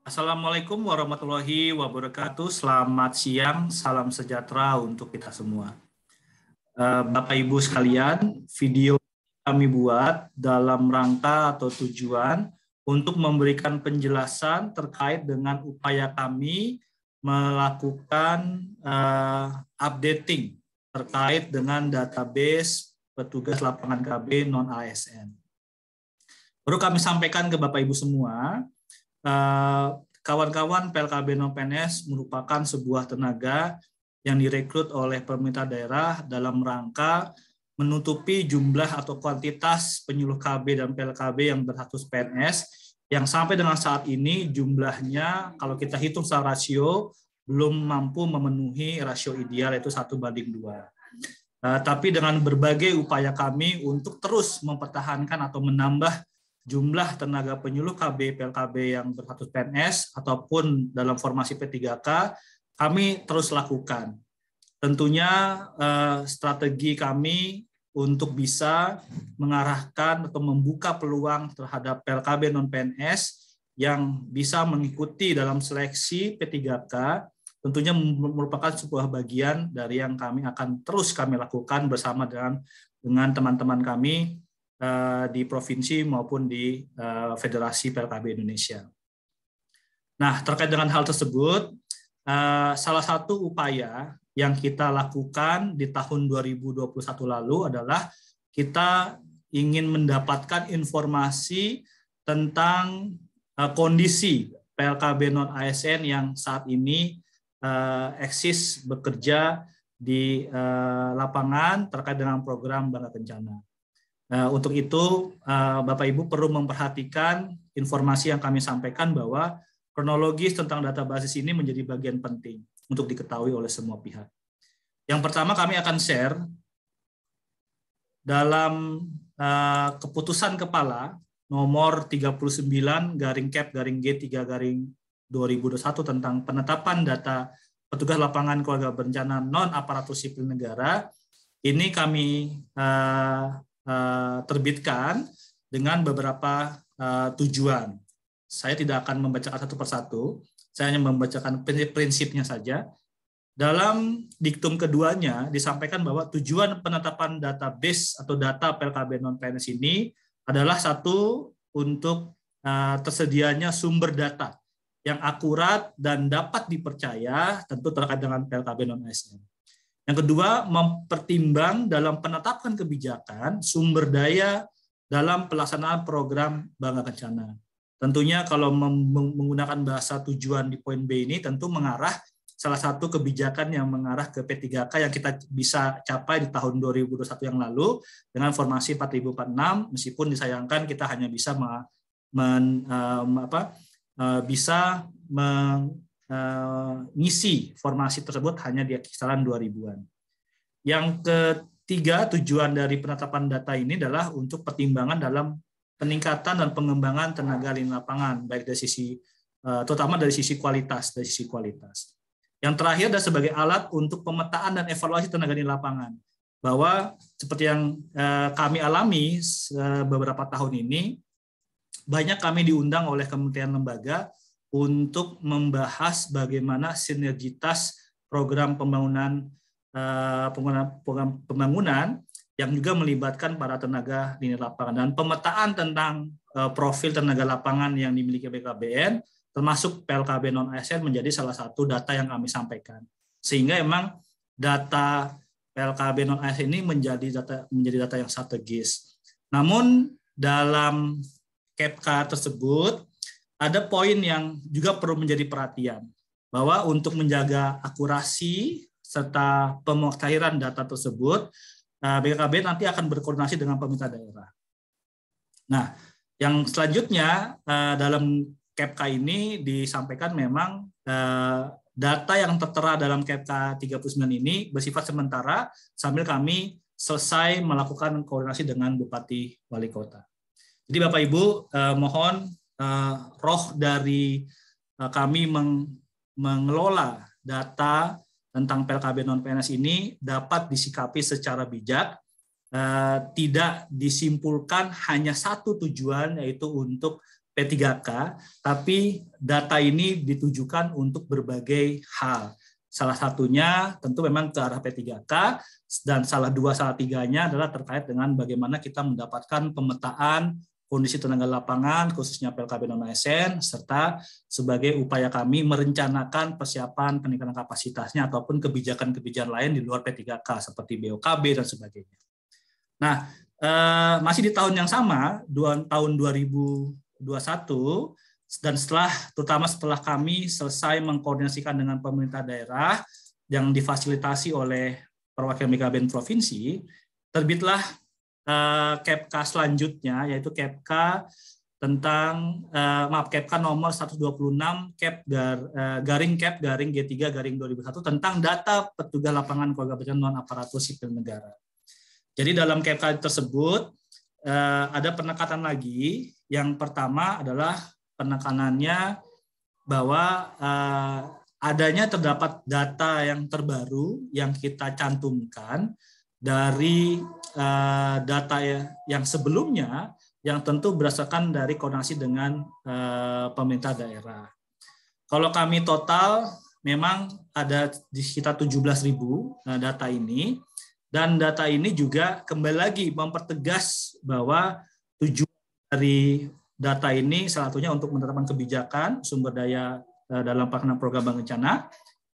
Assalamualaikum warahmatullahi wabarakatuh. Selamat siang, salam sejahtera untuk kita semua. Bapak Ibu sekalian, video kami buat dalam rangka atau tujuan untuk memberikan penjelasan terkait dengan upaya kami melakukan updating terkait dengan database petugas lapangan KB non-ASN. Perlu kami sampaikan ke Bapak Ibu semua, kawan-kawan PLKB non-PNS merupakan sebuah tenaga yang direkrut oleh pemerintah daerah dalam rangka menutupi jumlah atau kuantitas penyuluh KB dan PLKB yang berstatus PNS yang sampai dengan saat ini jumlahnya kalau kita hitung secara rasio belum mampu memenuhi rasio ideal yaitu 1:2. Tapi dengan berbagai upaya kami untuk terus mempertahankan atau menambah jumlah tenaga penyuluh KB, PLKB yang berstatus PNS ataupun dalam formasi P3K, kami terus lakukan. Tentunya strategi kami untuk bisa mengarahkan atau membuka peluang terhadap PLKB non-PNS yang bisa mengikuti dalam seleksi P3K, tentunya merupakan sebuah bagian dari yang kami akan terus kami lakukan bersama dengan teman-teman kami di provinsi maupun di Federasi PLKB Indonesia. Nah, terkait dengan hal tersebut, salah satu upaya yang kita lakukan di tahun 2021 lalu adalah kita ingin mendapatkan informasi tentang kondisi PLKB non-ASN yang saat ini eksis bekerja di lapangan terkait dengan program Bangga Kencana. Untuk itu, Bapak Ibu perlu memperhatikan informasi yang kami sampaikan bahwa kronologis tentang database ini menjadi bagian penting untuk diketahui oleh semua pihak. Yang pertama kami akan share dalam keputusan kepala nomor 39/Cap/G3/2021 tentang penetapan data petugas lapangan keluarga berencana non-aparatur sipil negara. Ini kami terbitkan dengan beberapa tujuan. Saya tidak akan membacakan satu persatu, saya hanya membacakan prinsipnya saja. Dalam diktum keduanya disampaikan bahwa tujuan penetapan database atau data PLKB non-PNS ini adalah satu, untuk tersedianya sumber data yang akurat dan dapat dipercaya tentu terkait dengan PLKB non-ASN. Yang kedua, mempertimbang dalam penetapan kebijakan sumber daya dalam pelaksanaan program Bangga Kencana. Tentunya kalau menggunakan bahasa tujuan di poin B ini tentu mengarah salah satu kebijakan yang mengarah ke P3K yang kita bisa capai di tahun 2021 yang lalu dengan formasi 4046, meskipun disayangkan kita hanya bisa ngisi formasi tersebut hanya di kisaran 2000-an. Yang ketiga, tujuan dari penetapan data ini adalah untuk pertimbangan dalam peningkatan dan pengembangan tenaga lini lapangan, baik dari sisi terutama dari sisi kualitas, Yang terakhir adalah sebagai alat untuk pemetaan dan evaluasi tenaga lini lapangan, bahwa seperti yang kami alami beberapa tahun ini, banyak kami diundang oleh kementerian lembaga untuk membahas bagaimana sinergitas program pembangunan yang juga melibatkan para tenaga lini lapangan dan pemetaan tentang profil tenaga lapangan yang dimiliki BKBN termasuk PLKB non-ASN menjadi salah satu data yang kami sampaikan, sehingga emang data PLKB non-ASN ini menjadi data yang strategis. Namun dalam CAPK tersebut ada poin yang juga perlu menjadi perhatian, bahwa untuk menjaga akurasi serta pemutahiran data tersebut, BKKBN nanti akan berkoordinasi dengan pemerintah daerah. Nah, yang selanjutnya dalam CAPK ini disampaikan memang data yang tertera dalam CAPK 39 ini bersifat sementara sambil kami selesai melakukan koordinasi dengan Bupati Wali Kota. Jadi Bapak Ibu, mohon roh dari kami mengelola data tentang PLKB non-PNS ini dapat disikapi secara bijak, tidak disimpulkan hanya satu tujuan, yaitu untuk P3K, tapi data ini ditujukan untuk berbagai hal. Salah satunya tentu memang ke arah P3K, dan salah tiganya adalah terkait dengan bagaimana kita mendapatkan pemetaan kondisi tenaga lapangan, khususnya PLKB non-ASN, serta sebagai upaya kami merencanakan persiapan peningkatan kapasitasnya ataupun kebijakan-kebijakan lain di luar P3K, seperti BOKB dan sebagainya. Nah, masih di tahun yang sama, tahun 2021, dan terutama setelah kami selesai mengkoordinasikan dengan pemerintah daerah yang difasilitasi oleh perwakilan BKBN provinsi, terbitlah KEPK selanjutnya, yaitu KEPK tentang KEPK nomor 126 garing G3 garing 2001 tentang data petugas lapangan keluarga berencana non aparatur sipil negara. Jadi dalam KEPK tersebut ada penekanan lagi. Yang pertama adalah penekanannya bahwa adanya terdapat data yang terbaru yang kita cantumkan dari data yang sebelumnya, yang tentu berdasarkan dari koordinasi dengan pemerintah daerah. Kalau kami total memang ada di sekitar 17.000 data ini, dan data ini juga kembali lagi mempertegas bahwa tujuan dari data ini salah satunya untuk menetapkan kebijakan sumber daya dalam pelaksanaan program bank rencana,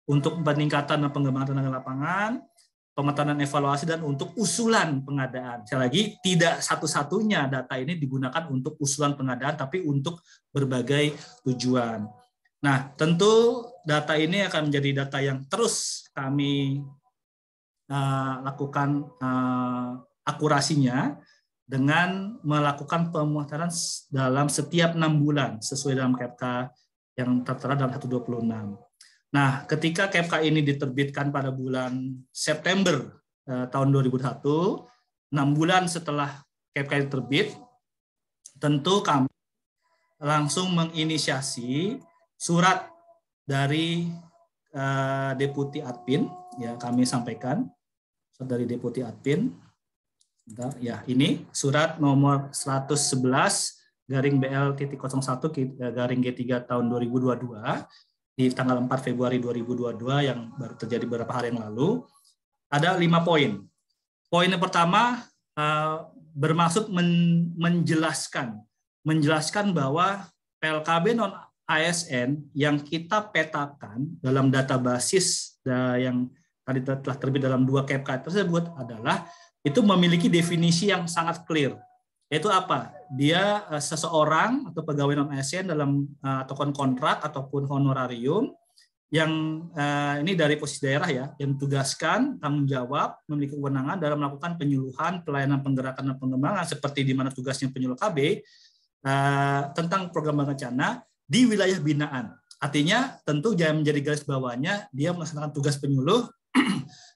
untuk peningkatan dan pengembangan tenaga lapangan, pemetaan evaluasi, dan untuk usulan pengadaan. Sekali lagi, tidak satu-satunya data ini digunakan untuk usulan pengadaan, tapi untuk berbagai tujuan. Nah, tentu data ini akan menjadi data yang terus kami lakukan akurasinya dengan melakukan pemutaran dalam setiap 6 bulan, sesuai dalam KEPK yang tertera dalam 126. Nah, ketika KEPK ini diterbitkan pada bulan September tahun 2001, 6 bulan setelah KEPK ini terbit, tentu kami langsung menginisiasi surat dari Deputi Admin, ya kami sampaikan surat dari Deputi Admin. Bentar, ya ini surat nomor 111 garing BL.01 garing G3 tahun 2022 di tanggal 4 Februari 2022 yang baru terjadi beberapa hari yang lalu. Ada 5 poin. Poin yang pertama bermaksud menjelaskan bahwa PLKB non ASN yang kita petakan dalam data basis yang tadi telah terbit dalam 2 KEPK tersebut adalah itu memiliki definisi yang sangat clear. Yaitu apa? Dia seseorang atau pegawai non ASN dalam atau kontrak ataupun honorarium yang ini dari posisi daerah ya, yang tugaskan, tanggung jawab, memiliki kewenangan dalam melakukan penyuluhan, pelayanan penggerakan dan pengembangan seperti di mana tugasnya penyuluh KB tentang program bank rencana di wilayah binaan. Artinya tentu jangan menjadi garis bawahnya dia melaksanakan tugas penyuluh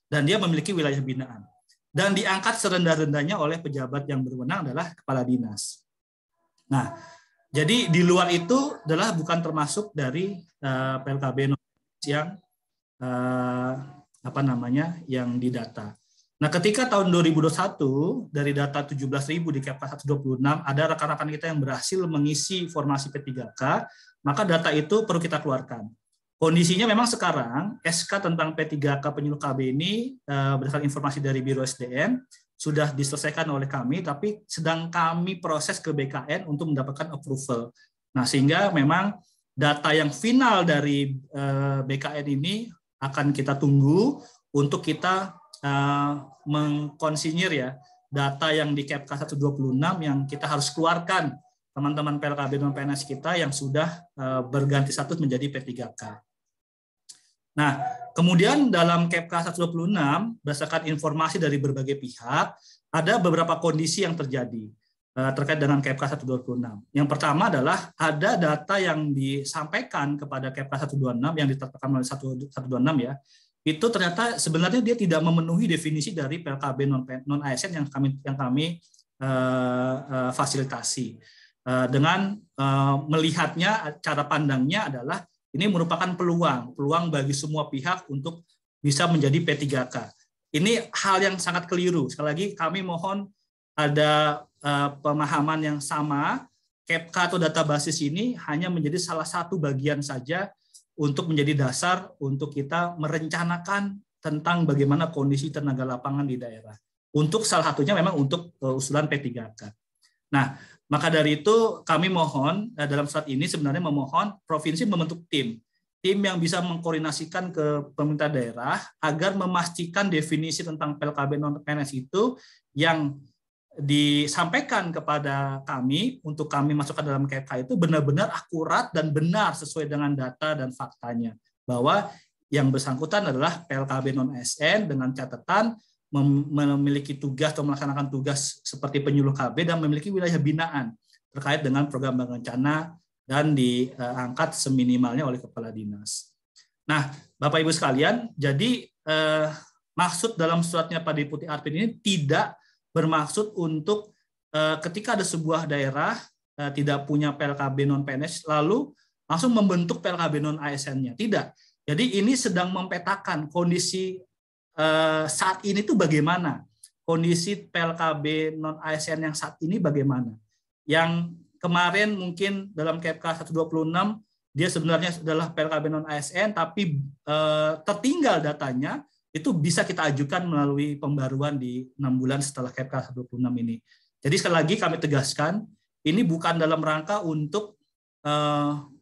dan dia memiliki wilayah binaan. Dan diangkat serendah-rendahnya oleh pejabat yang berwenang adalah kepala dinas. Nah, jadi di luar itu adalah bukan termasuk dari PLKB yang yang didata. Nah, ketika tahun 2021 dari data 17.000 di KEPK 126 ada rekan-rekan kita yang berhasil mengisi formasi P3K, maka data itu perlu kita keluarkan. Kondisinya memang sekarang SK tentang P3K penyuluh KB ini berdasarkan informasi dari Biro SDM sudah diselesaikan oleh kami, tapi sedang kami proses ke BKN untuk mendapatkan approval. Nah, sehingga memang data yang final dari BKN ini akan kita tunggu untuk kita mengkonsinyir ya data yang di KEPK 126 yang kita harus keluarkan teman-teman PLKB dan PNS kita yang sudah berganti status menjadi P3K. Nah, kemudian dalam KEPK 126 berdasarkan informasi dari berbagai pihak ada beberapa kondisi yang terjadi terkait dengan KEPK 126. Yang pertama adalah ada data yang disampaikan kepada KEPK 126 yang ditetapkan oleh 126 ya. Itu ternyata sebenarnya dia tidak memenuhi definisi dari PLKB non ASN yang kami fasilitasi. Dengan melihatnya cara pandangnya adalah ini merupakan peluang bagi semua pihak untuk bisa menjadi P3K. Ini hal yang sangat keliru. Sekali lagi kami mohon ada pemahaman yang sama KEPCA atau data basis ini hanya menjadi salah satu bagian saja untuk menjadi dasar untuk kita merencanakan tentang bagaimana kondisi tenaga lapangan di daerah. Untuk salah satunya memang untuk usulan P3K. Nah, maka dari itu kami mohon dalam saat ini sebenarnya memohon provinsi membentuk tim yang bisa mengkoordinasikan ke pemerintah daerah agar memastikan definisi tentang PLKB non-PNS itu yang disampaikan kepada kami untuk kami masukkan dalam KEPCA itu benar-benar akurat dan benar sesuai dengan data dan faktanya, bahwa yang bersangkutan adalah PLKB non-ASN dengan catatan memiliki tugas atau melaksanakan tugas seperti penyuluh KB dan memiliki wilayah binaan terkait dengan program berencana dan diangkat seminimalnya oleh kepala dinas. Nah, Bapak Ibu sekalian, jadi maksud dalam suratnya Pak Deputi Arvin ini tidak bermaksud untuk ketika ada sebuah daerah tidak punya PLKB non-PNS lalu langsung membentuk PLKB non-ASN-nya. Tidak. Jadi ini sedang mempetakan kondisi saat ini tuh bagaimana. Kondisi PLKB non-ASN yang saat ini bagaimana. Yang kemarin mungkin dalam KEPCA 126 dia sebenarnya adalah PLKB non-ASN tapi tertinggal datanya, itu bisa kita ajukan melalui pembaruan di 6 bulan setelah KEPCA 126 ini. Jadi sekali lagi kami tegaskan, ini bukan dalam rangka untuk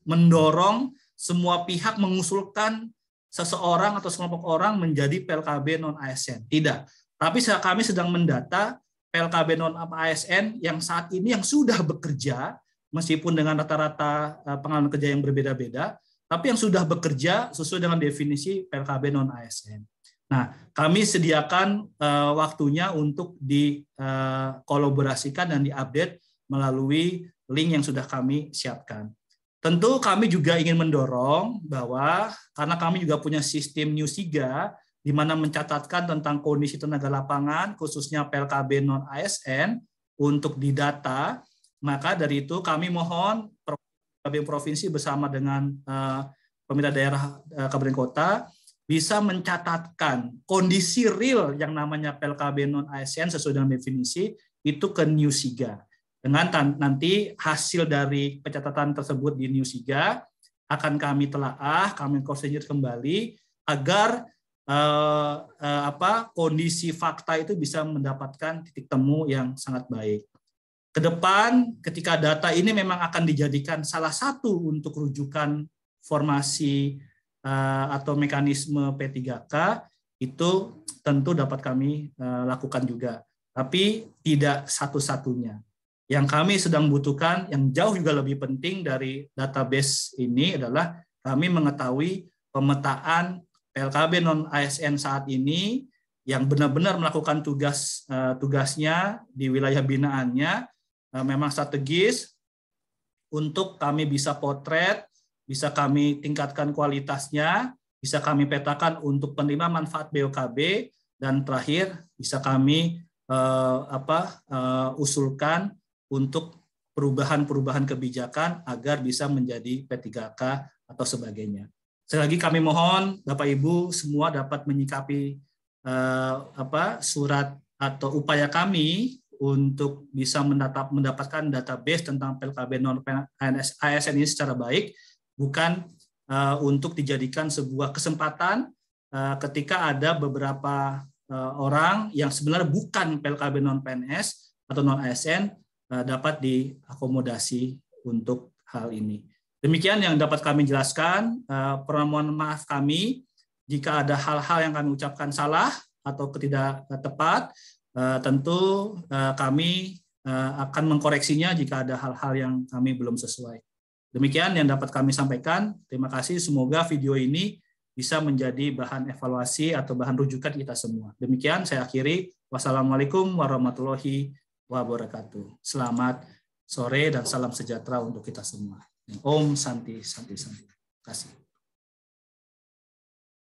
mendorong semua pihak mengusulkan seseorang atau sekelompok orang menjadi PLKB non-ASN. Tidak. Tapi kami sedang mendata PLKB non-ASN yang saat ini yang sudah bekerja, meskipun dengan rata-rata pengalaman kerja yang berbeda-beda, tapi yang sudah bekerja sesuai dengan definisi PLKB non-ASN. Nah, kami sediakan waktunya untuk dikolaborasikan dan diupdate melalui link yang sudah kami siapkan. Tentu kami juga ingin mendorong bahwa karena kami juga punya sistem Newsiga di mana mencatatkan tentang kondisi tenaga lapangan khususnya PLKB non-ASN untuk didata, maka dari itu kami mohon provinsi bersama dengan pemerintah daerah kabupaten kota bisa mencatatkan kondisi real yang namanya PLKB non-ASN sesuai dengan definisi itu ke Newsiga. Dengan nanti hasil dari pencatatan tersebut di Newsiga akan kami telaah, kami konsider kembali agar kondisi fakta itu bisa mendapatkan titik temu yang sangat baik. Kedepan, ketika data ini memang akan dijadikan salah satu untuk rujukan formasi atau mekanisme P3K, itu tentu dapat kami lakukan juga. Tapi tidak satu-satunya. Yang kami sedang butuhkan, yang jauh juga lebih penting dari database ini adalah kami mengetahui pemetaan PLKB non-ASN saat ini yang benar-benar melakukan tugasnya di wilayah binaannya, memang strategis untuk kami bisa potret, bisa kami tingkatkan kualitasnya, bisa kami petakan untuk penerima manfaat BOKB, dan terakhir bisa kami usulkan untuk perubahan-perubahan kebijakan agar bisa menjadi P3K atau sebagainya. Sekali lagi kami mohon Bapak Ibu semua dapat menyikapi surat atau upaya kami untuk bisa mendapatkan database tentang PLKB non-ASN ini secara baik, bukan untuk dijadikan sebuah kesempatan ketika ada beberapa orang yang sebenarnya bukan PLKB non-PNS atau non-ASN dapat diakomodasi untuk hal ini. Demikian yang dapat kami jelaskan. Permohonan maaf kami jika ada hal-hal yang kami ucapkan salah atau tidak tepat. Tentu kami akan mengkoreksinya jika ada hal-hal yang kami belum sesuai. Demikian yang dapat kami sampaikan. Terima kasih. Semoga video ini bisa menjadi bahan evaluasi atau bahan rujukan kita semua. Demikian saya akhiri. Wassalamualaikum warahmatullahi wabarakatuh. Selamat sore dan salam sejahtera untuk kita semua. Om Santi Santi Santi. Terima kasih.